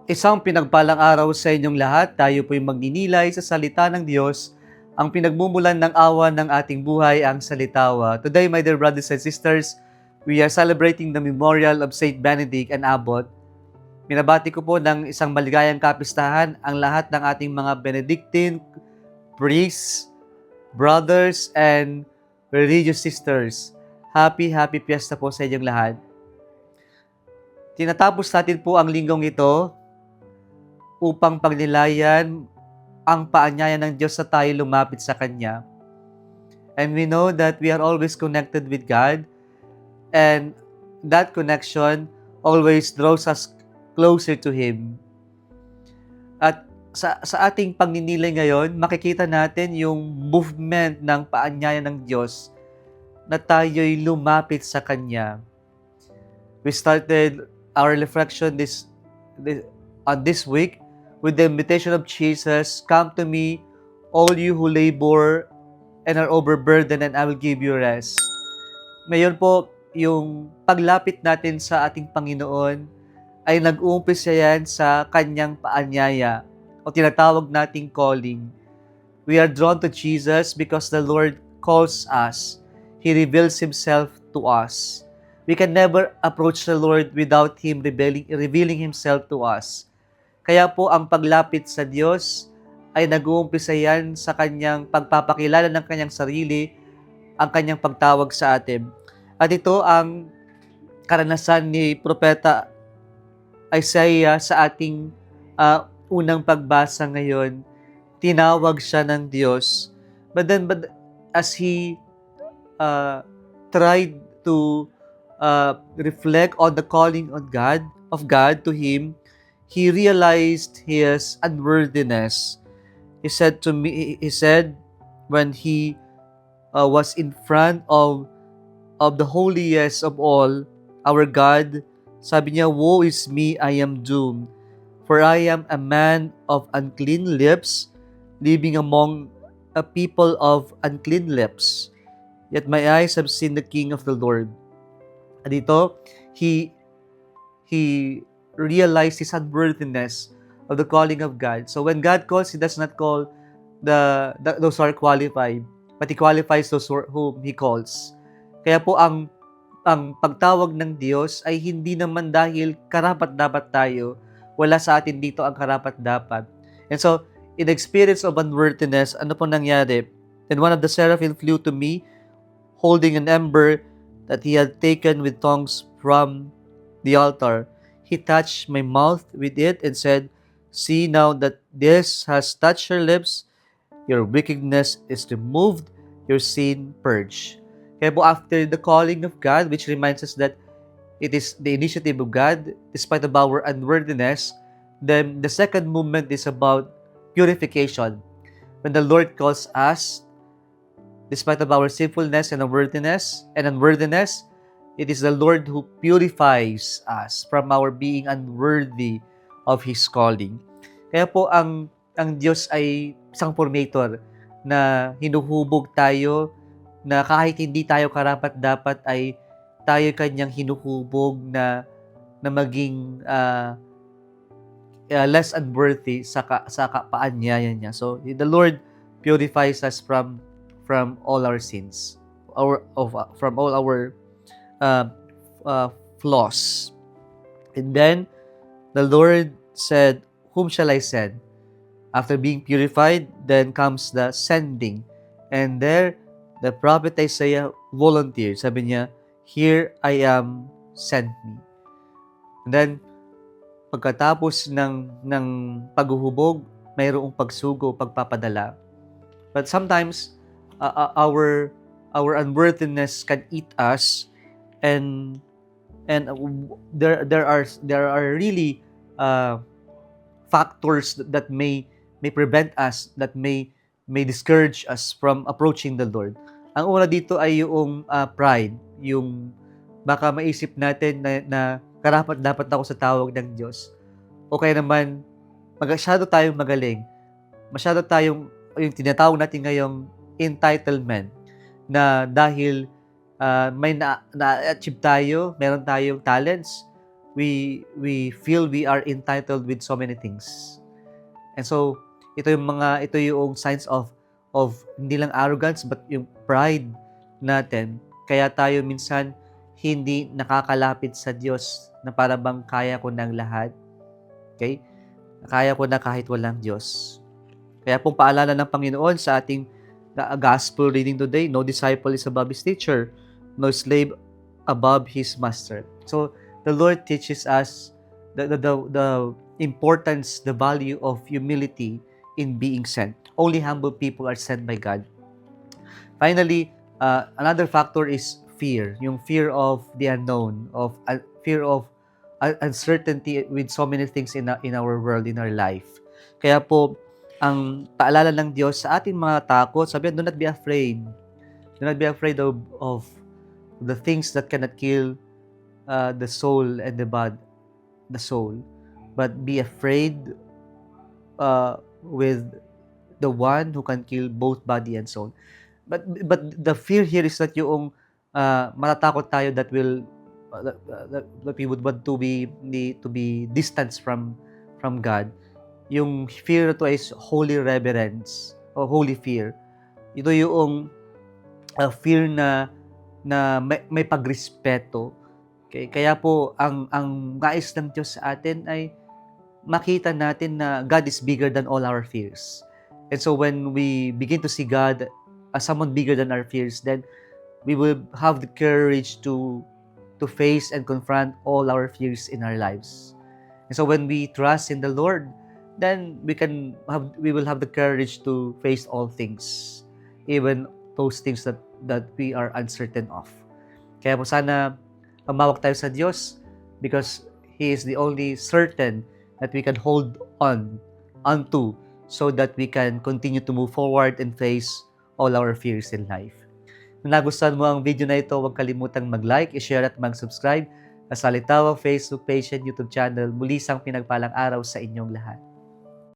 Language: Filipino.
Isang pinagpalang araw sa inyong lahat. Tayo po'y magninilay sa salita ng Diyos. Ang pinagmumulan ng awa ng ating buhay ang salitawa. Today, my dear brothers and sisters, we are celebrating the memorial of Saint Benedict and Abbot. Minabati ko po ng isang maligayang kapistahan ang lahat ng ating mga Benedictine priests, brothers, and religious sisters. Happy Fiesta po sa inyong lahat. Tinatapos natin po ang linggong ito upang pagnilayan ang paanyaya ng Diyos na tayo lumapit sa Kanya. And we know that we are always connected with God, and that connection always draws us closer to Him. At sa ating pagninilay ngayon, makikita natin yung movement ng paanyaya ng Diyos na tayo'y lumapit sa Kanya. We started our reflection on this week with the invitation of Jesus, "Come to me, all you who labor and are overburdened, and I will give you rest." Ngayon po, yung paglapit natin sa ating Panginoon ay nag-uumpisa yan sa Kanyang paanyaya o tinatawag nating calling. We are drawn to Jesus because the Lord calls us. He reveals Himself to us. We can never approach the Lord without Him revealing Himself to us. Kaya po ang paglapit sa Diyos ay nag-uumpisa yan sa Kanyang pagpapakilala ng Kanyang sarili, ang Kanyang pagtawag sa atin. At ito ang karanasan ni Propeta Isaiah sa ating unang pagbasa ngayon. Tinawag siya ng Diyos. But as he tried to reflect on the calling of God to him, he realized his unworthiness. He said when he was in front of the holiest of all, our God, sabi niya, "Woe is me, I am doomed, for I am a man of unclean lips, living among a people of unclean lips. Yet my eyes have seen the King of the Lord." At dito, he realized his unworthiness of the calling of God. So when God calls, He does not call those who are qualified, but He qualifies those whom He calls. Kaya po ang pagtawag ng Diyos ay hindi naman dahil karapat-dapat tayo. Wala sa atin dito ang karapat-dapat. And so, in the experience of unworthiness, ano po nangyari? Then one of the seraphim flew to me, holding an ember that he had taken with tongs from the altar. He touched my mouth with it and said, "See now that this has touched your lips, your wickedness is removed, your sin purged." Kaya po after the calling of God, which reminds us that it is the initiative of God, despite of our unworthiness, then the second movement is about purification. When the Lord calls us, despite of our sinfulness and unworthiness, it is the Lord who purifies us from our being unworthy of His calling. Kaya po ang Diyos ay isang formator na hinuhubog tayo, na kahit hindi tayo karapat-dapat ay tayo Kanyang hinuhubog na maging less unworthy sa kapaanyaya niya. So the Lord purifies us from all our sins, from all our flaws. And then the Lord said, "Whom shall I send?" After being purified, then comes the sending. And there, the prophet Isaiah volunteered. Sabi niya, "Here I am, send me." And then, pagkatapos ng paghuhubog, mayroong pagsugo, pagpapadala. But sometimes, our unworthiness can eat us, and there are really factors that may prevent us, that may discourage us from approaching the Lord. Ang una dito ay yung pride, yung baka maisip natin na karapat-dapat ako sa tawag ng Diyos. O kaya naman, masyado tayong magaling. Masyado tayong, yung tinatawag natin ngayong entitlement, na dahil may na-achieve tayo, meron tayong talents, we feel we are entitled with so many things. And so ito yung signs of hindi lang arrogance but yung pride natin. Kaya tayo minsan hindi nakakalapit sa Diyos na para bang kaya ko ng lahat. Okay? Kaya ko na kahit walang Diyos. Kaya pong paalala ng Panginoon sa ating gospel reading today, no disciple is above his teacher, no slave above his master. So the Lord teaches us the importance, the value of humility in being sent. Only humble people are sent by God. Finally, another factor is fear. Yung fear of the unknown, fear of uncertainty with so many things in our world, in our life. Kaya po, ang paalala ng Diyos sa ating mga takot, sabi, do not be afraid. Do not be afraid of the things that cannot kill the soul and the soul. But be afraid with the one who can kill both body and soul. But the fear here is that yung matatakot tayo that we would want to be distanced from God. Yung fear na to is holy reverence or holy fear. Ito yung fear na may pagrespeto. Okay? Kaya po ang nais ng Diyos sa atin ay makita natin na God is bigger than all our fears. And so when we begin to see God as someone bigger than our fears, then we will have the courage to face and confront all our fears in our lives. And so when we trust in the Lord, then we will have the courage to face all things, even those things that we are uncertain of. Kaya po sana umawak tayo sa Diyos because He is the only certain that we can hold onto so that we can continue to move forward and face all our fears in life. Kung nagustuhan mo ang video na ito, huwag kalimutang mag-like, i-share at mag-subscribe sa Salitawa Facebook page and YouTube channel. Muli isang pinagpalang araw sa inyong lahat.